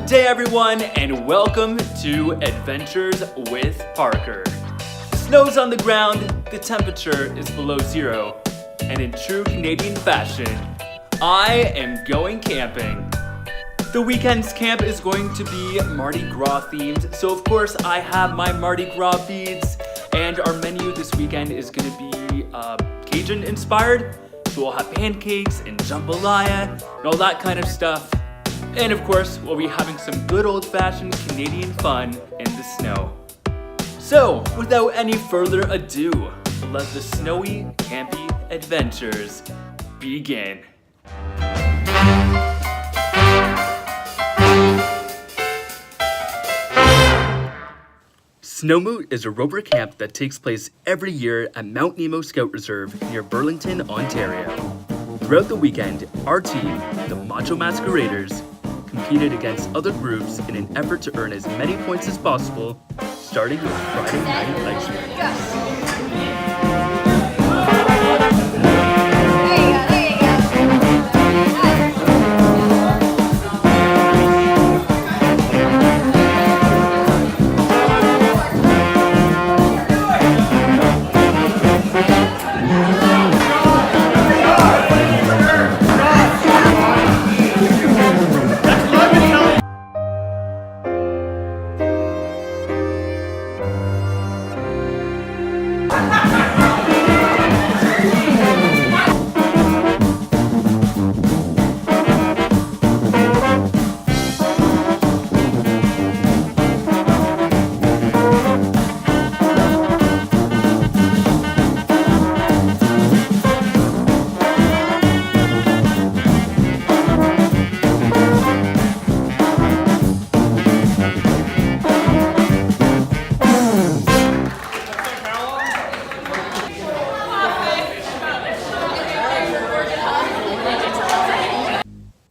Good day everyone and welcome to Adventures with Parker. The snow's on the ground, the temperature is below zero, and in true Canadian fashion, I am going camping. The weekend's camp is going to be Mardi Gras themed, so of course I have my Mardi Gras beads, and our menu this weekend is going to be Cajun inspired, so we'll have pancakes and jambalaya and all that kind of stuff. And of course, we'll be having some good old-fashioned Canadian fun in the snow. So, without any further ado, let the snowy, campy adventures begin. Snowmoot is a rover camp that takes place every year at Mount Nemo Scout Reserve near Burlington, Ontario. Throughout the weekend, our team, the Macho Masqueraders, competed against other groups in an effort to earn as many points as possible, starting with Friday Night Ice Cream.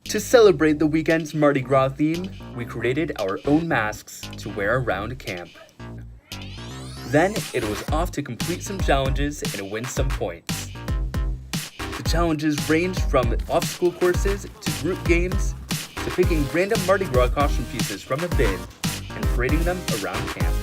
To celebrate the weekend's Mardi Gras theme, we created our own masks to wear around camp. Then it was off to complete some challenges and win some points. The challenges ranged from obstacle courses to group games to picking random Mardi Gras costume pieces from a bin and parading them around camp.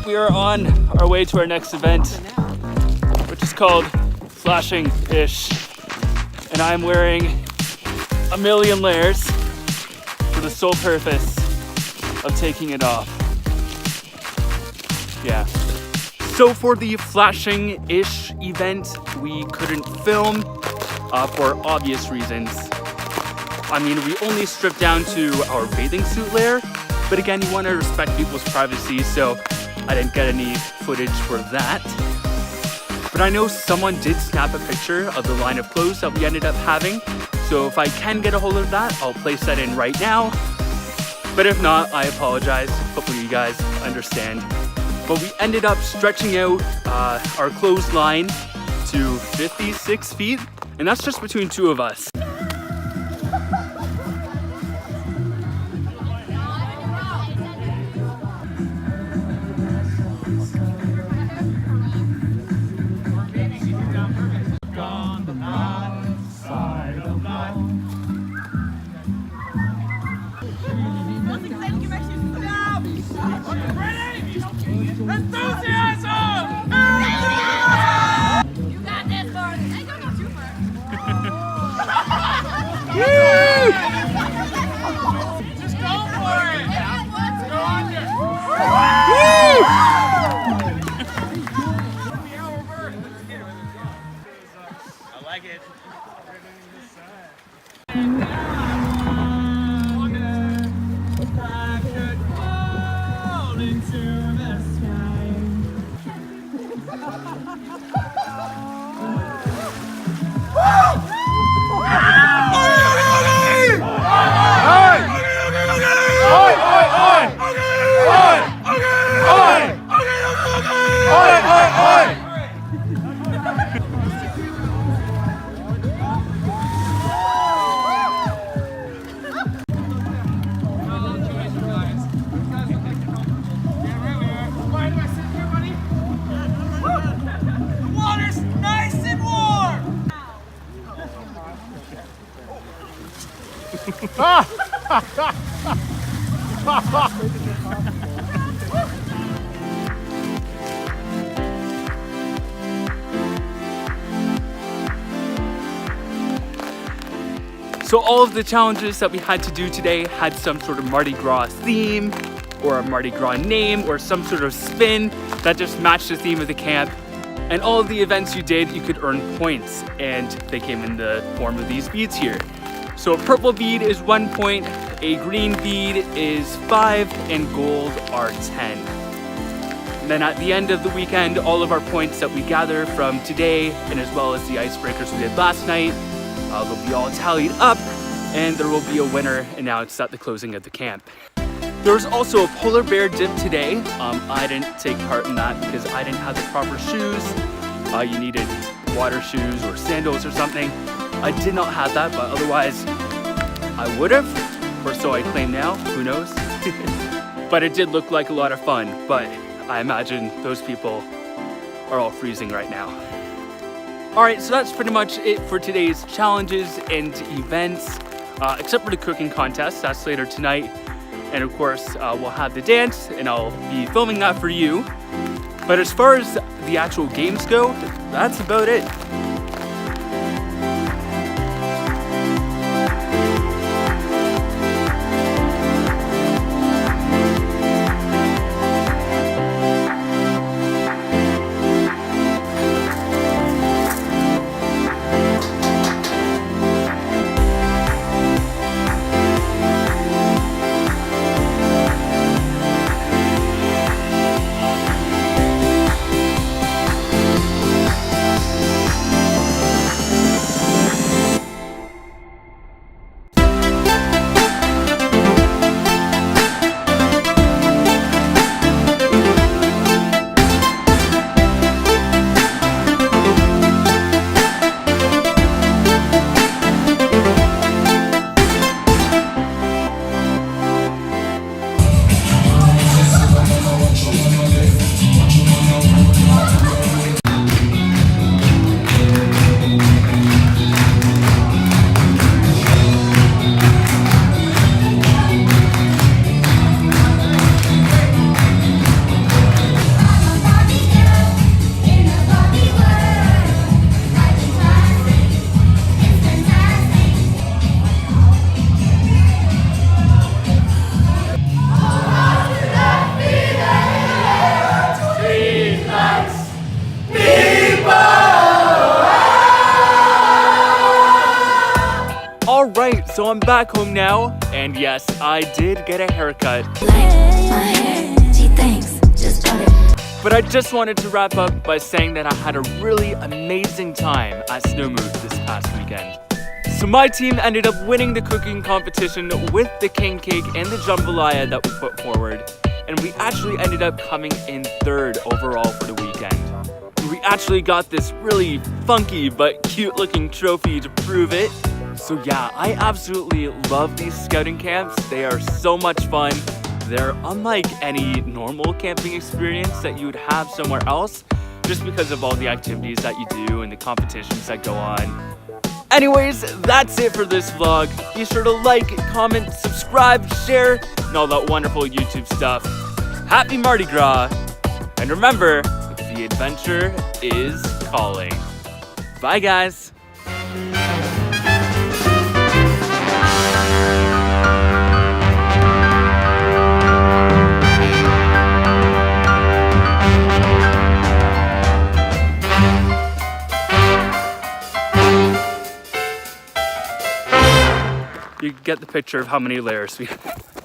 We are on our way to our next event, which is called Flashing Ish, and I'm wearing a million layers for the sole purpose of taking it off. Yeah. So for the Flashing Ish event, we couldn't film for obvious reasons. I mean, we only stripped down to our bathing suit layer, but again, you want to respect people's privacy, so I didn't get any footage for that. But I know someone did snap a picture of the line of clothes that we ended up having, so if I can get a hold of that, I'll place that in right now. But if not, I apologize. Hopefully you guys understand. But we ended up stretching out our clothesline to 56 feet, and that's just between two of us. So all of the challenges that we had to do today had some sort of Mardi Gras theme or a Mardi Gras name or some sort of spin that just matched the theme of the camp. And all of the events you did, you could earn points, and they came in the form of these beads here. So a purple bead is 1 point, a green bead is 5, and gold are 10. And then at the end of the weekend, all of our points that we gather from today, and as well as the icebreakers we did last night, they'll be all tallied up, and there will be a winner announced at the closing of the camp. There was also a polar bear dip today. I didn't take part in that because I didn't have the proper shoes. You needed water shoes or sandals or something. I did not have that, but otherwise I would have, or so I claim now, who knows? But it did look like a lot of fun, but I imagine those people are all freezing right now. All right, so that's pretty much it for today's challenges and events, except for the cooking contest. That's later tonight. And of course, we'll have the dance, and I'll be filming that for you. But as far as the actual games go, that's about it. Alright, so I'm back home now, and yes, I did get a haircut. But I just wanted to wrap up by saying that I had a really amazing time at Snowmove this past weekend. So my team ended up winning the cooking competition with the king cake and the jambalaya that we put forward, and we actually ended up coming in third overall for the weekend. We actually got this really funky but cute looking trophy to prove it. So yeah, I absolutely love these scouting camps. They are so much fun. They're unlike any normal camping experience that you would have somewhere else, just because of all the activities that you do and the competitions that go on. Anyways, that's it for this vlog. Be sure to like, comment, subscribe, share, and all that wonderful YouTube stuff. Happy Mardi Gras, and remember, the adventure is calling. Bye guys. You get the picture of how many layers we have.